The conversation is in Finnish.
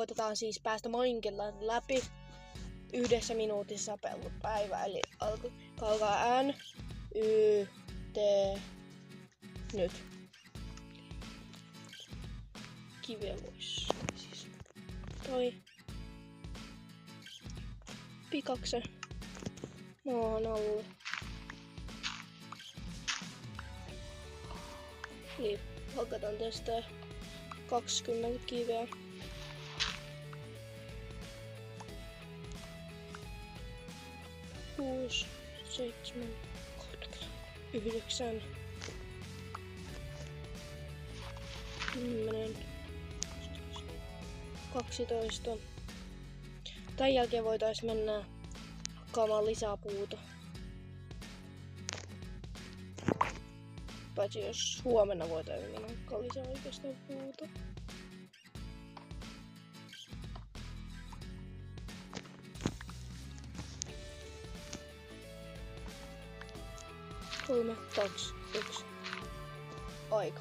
koitetaan siis päästä Moinkelan läpi 1 minuutissa päivä. Eli alkaa N, Y, T, nyt. Kiveä vois siis. Toi. Pikakse. Maan alla. Niin, hakataan tästä 20 kiveä. Kuusi, 7, 9, 10, 12. Tän jälkeen voitais mennä hakkaamaan lisää puuta. Paitsi jos huomenna voitais mennä hakkaa lisää oikeastaan puuta. Kolme, 2, 1. Aika.